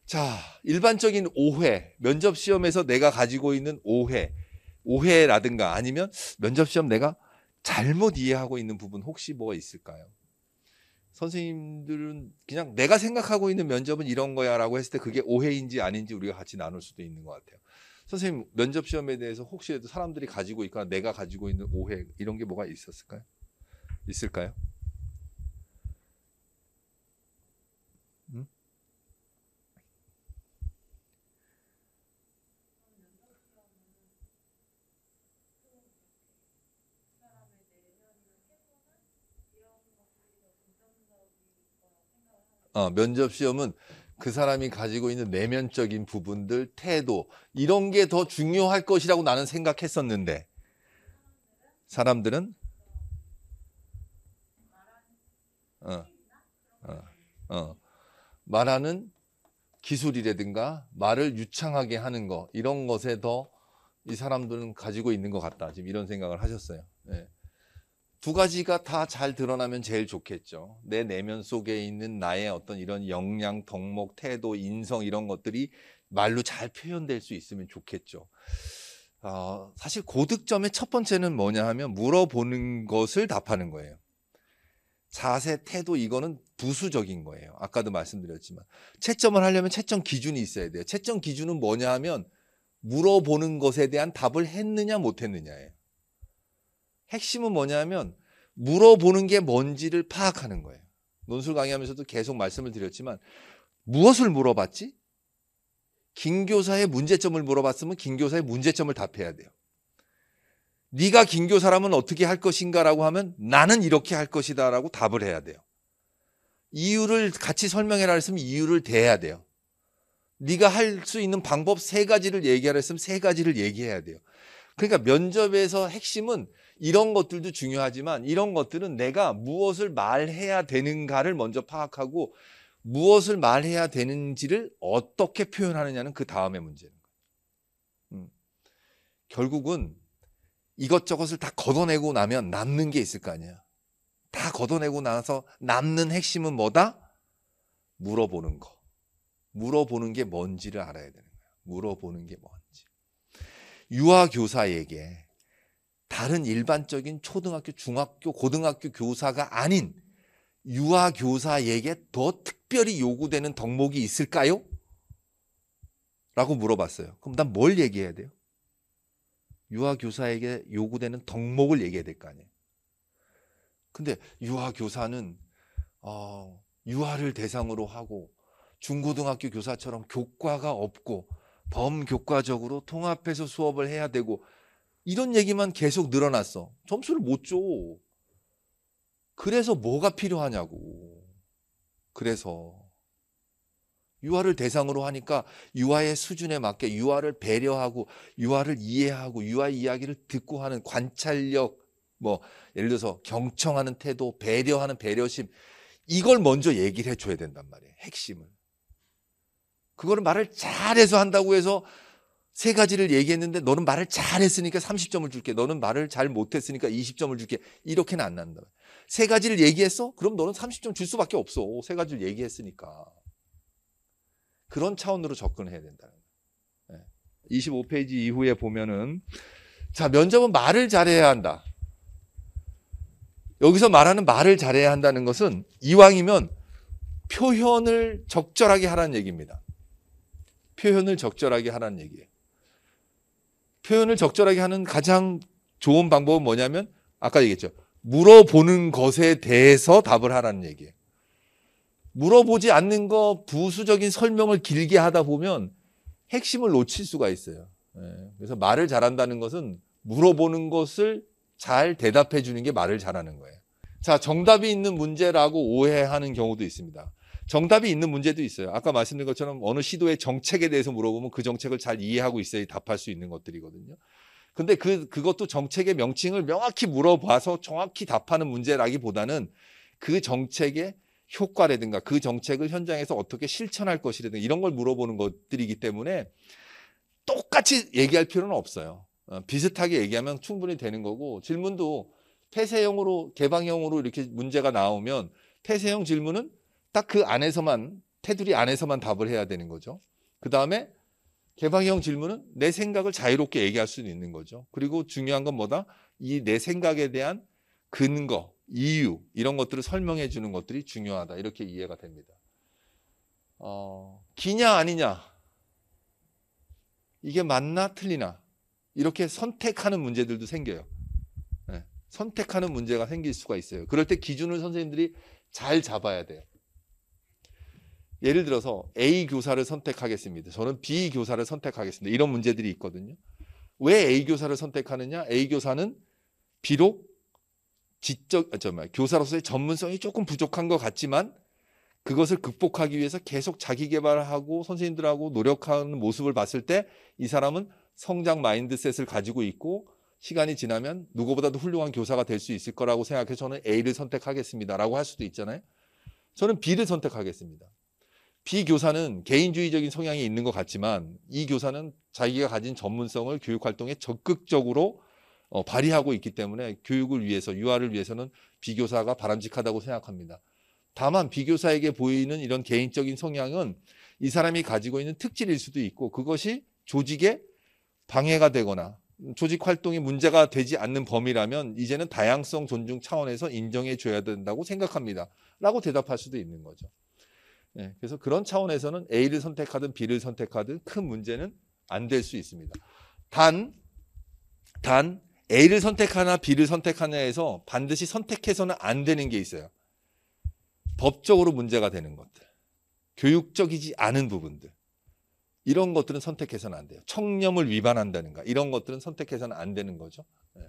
자, 일반적인 오해, 면접 시험에서 내가 가지고 있는 오해라든가 아니면 면접 시험 내가 잘못 이해하고 있는 부분 혹시 뭐가 있을까요? 선생님들은 그냥 내가 생각하고 있는 면접은 이런 거야 라고 했을 때 그게 오해인지 아닌지 우리가 같이 나눌 수도 있는 것 같아요. 선생님, 면접 시험에 대해서 혹시라도 사람들이 가지고 있거나 내가 가지고 있는 오해 이런 게 뭐가 있을까요? 음? 면접 시험은 그 사람이 가지고 있는 내면적인 부분들, 태도 이런 게 더 중요할 것이라고 나는 생각했었는데 사람들은 어, 어, 말하는 기술이라든가 말을 유창하게 하는 거 이런 것에 더 이 사람들은 가지고 있는 것 같다. 지금 이런 생각을 하셨어요. 네. 두 가지가 다 잘 드러나면 제일 좋겠죠. 내 내면 속에 있는 나의 어떤 이런 역량, 덕목, 태도, 인성 이런 것들이 말로 잘 표현될 수 있으면 좋겠죠. 사실 고득점의 첫 번째는 뭐냐 하면 물어보는 것을 답하는 거예요. 자세, 태도 이거는 부수적인 거예요. 아까도 말씀드렸지만 채점을 하려면 채점 기준이 있어야 돼요. 채점 기준은 뭐냐 하면 물어보는 것에 대한 답을 했느냐 못했느냐예요. 핵심은 뭐냐면 물어보는 게 뭔지를 파악하는 거예요. 논술 강의하면서도 계속 말씀을 드렸지만 무엇을 물어봤지? 김교사의 문제점을 물어봤으면 김교사의 문제점을 답해야 돼요. 네가 김교사라면 어떻게 할 것인가라고 하면 나는 이렇게 할 것이다 라고 답을 해야 돼요. 이유를 같이 설명해라 했으면 이유를 대야 돼요. 네가 할 수 있는 방법 세 가지를 얘기하라 했으면 세 가지를 얘기해야 돼요. 그러니까 면접에서 핵심은 이런 것들도 중요하지만 이런 것들은 내가 무엇을 말해야 되는가를 먼저 파악하고 무엇을 말해야 되는지를 어떻게 표현하느냐는 그 다음의 문제인 거예요. 결국은 이것저것을 다 걷어내고 나면 남는 게 있을 거 아니야. 다 걷어내고 나서 남는 핵심은 뭐다? 물어보는 거. 물어보는 게 뭔지를 알아야 되는 거야. 물어보는 게 뭔지. 유아 교사에게 다른 일반적인 초등학교, 중학교, 고등학교 교사가 아닌 유아 교사에게 더 특별히 요구되는 덕목이 있을까요? 라고 물어봤어요. 그럼 난 뭘 얘기해야 돼요? 유아 교사에게 요구되는 덕목을 얘기해야 될 거 아니에요. 근데 유아 교사는 유아를 대상으로 하고 중고등학교 교사처럼 교과가 없고 범교과적으로 통합해서 수업을 해야 되고 이런 얘기만 계속 늘어났어. 점수를 못 줘. 그래서 뭐가 필요하냐고. 그래서 유아를 대상으로 하니까 유아의 수준에 맞게 유아를 배려하고 유아를 이해하고 유아의 이야기를 듣고 하는 관찰력, 뭐 예를 들어서 경청하는 태도, 배려하는 배려심 이걸 먼저 얘기를 해줘야 된단 말이에요. 핵심을. 그거를 말을 잘해서 한다고 해서 세 가지를 얘기했는데 너는 말을 잘했으니까 30점을 줄게. 너는 말을 잘 못했으니까 20점을 줄게. 이렇게는 안 난다. 세 가지를 얘기했어? 그럼 너는 30점 줄 수밖에 없어. 세 가지를 얘기했으니까. 그런 차원으로 접근해야 된다는 거예요. 25페이지 이후에 보면은 자, 면접은 말을 잘해야 한다. 여기서 말하는 말을 잘해야 한다는 것은 이왕이면 표현을 적절하게 하라는 얘기입니다. 표현을 적절하게 하라는 얘기예요. 표현을 적절하게 하는 가장 좋은 방법은 뭐냐면 아까 얘기했죠. 물어보는 것에 대해서 답을 하라는 얘기예요. 물어보지 않는 거 부수적인 설명을 길게 하다 보면 핵심을 놓칠 수가 있어요. 그래서 말을 잘한다는 것은 물어보는 것을 잘 대답해 주는 게 말을 잘하는 거예요. 자, 정답이 있는 문제라고 오해하는 경우도 있습니다. 정답이 있는 문제도 있어요. 아까 말씀드린 것처럼 어느 시도의 정책에 대해서 물어보면 그 정책을 잘 이해하고 있어야 답할 수 있는 것들이거든요. 근데 그것도 정책의 명칭을 명확히 물어봐서 정확히 답하는 문제라기보다는 그 정책의 효과라든가 그 정책을 현장에서 어떻게 실천할 것이라든가 이런 걸 물어보는 것들이기 때문에 똑같이 얘기할 필요는 없어요. 비슷하게 얘기하면 충분히 되는 거고 질문도 폐쇄형으로 개방형으로 이렇게 문제가 나오면 폐쇄형 질문은 딱 그 안에서만 테두리 안에서만 답을 해야 되는 거죠. 그 다음에 개방형 질문은 내 생각을 자유롭게 얘기할 수는 있는 거죠. 그리고 중요한 건 뭐다? 이 내 생각에 대한 근거, 이유 이런 것들을 설명해 주는 것들이 중요하다. 이렇게 이해가 됩니다. 기냐 아니냐 이게 맞나 틀리나 이렇게 선택하는 문제들도 생겨요. 네, 선택하는 문제가 생길 수가 있어요. 그럴 때 기준을 선생님들이 잘 잡아야 돼요. 예를 들어서 A 교사를 선택하겠습니다. 저는 B 교사를 선택하겠습니다. 이런 문제들이 있거든요. 왜 A 교사를 선택하느냐? A 교사는 비록 교사로서의 전문성이 조금 부족한 것 같지만 그것을 극복하기 위해서 계속 자기 개발하고 선생님들하고 노력하는 모습을 봤을 때 이 사람은 성장 마인드셋을 가지고 있고 시간이 지나면 누구보다도 훌륭한 교사가 될 수 있을 거라고 생각해서 저는 A를 선택하겠습니다 라고 할 수도 있잖아요. 저는 B를 선택하겠습니다. B 교사는 개인주의적인 성향이 있는 것 같지만 이 교사는 자기가 가진 전문성을 교육활동에 적극적으로 발휘하고 있기 때문에 교육을 위해서 유아를 위해서는 B 교사가 바람직하다고 생각합니다. 다만 B 교사에게 보이는 이런 개인적인 성향은 이 사람이 가지고 있는 특질일 수도 있고 그것이 조직에 방해가 되거나 조직 활동이 문제가 되지 않는 범위라면 이제는 다양성 존중 차원에서 인정해 줘야 된다고 생각합니다 라고 대답할 수도 있는 거죠. 네, 그래서 그런 차원에서는 A를 선택하든 B를 선택하든 큰 문제는 안 될 수 있습니다. 단 A를 선택하나 B를 선택하냐에서 반드시 선택해서는 안 되는 게 있어요. 법적으로 문제가 되는 것들, 교육적이지 않은 부분들 이런 것들은 선택해서는 안 돼요. 청렴을 위반한다든가 이런 것들은 선택해서는 안 되는 거죠. 네.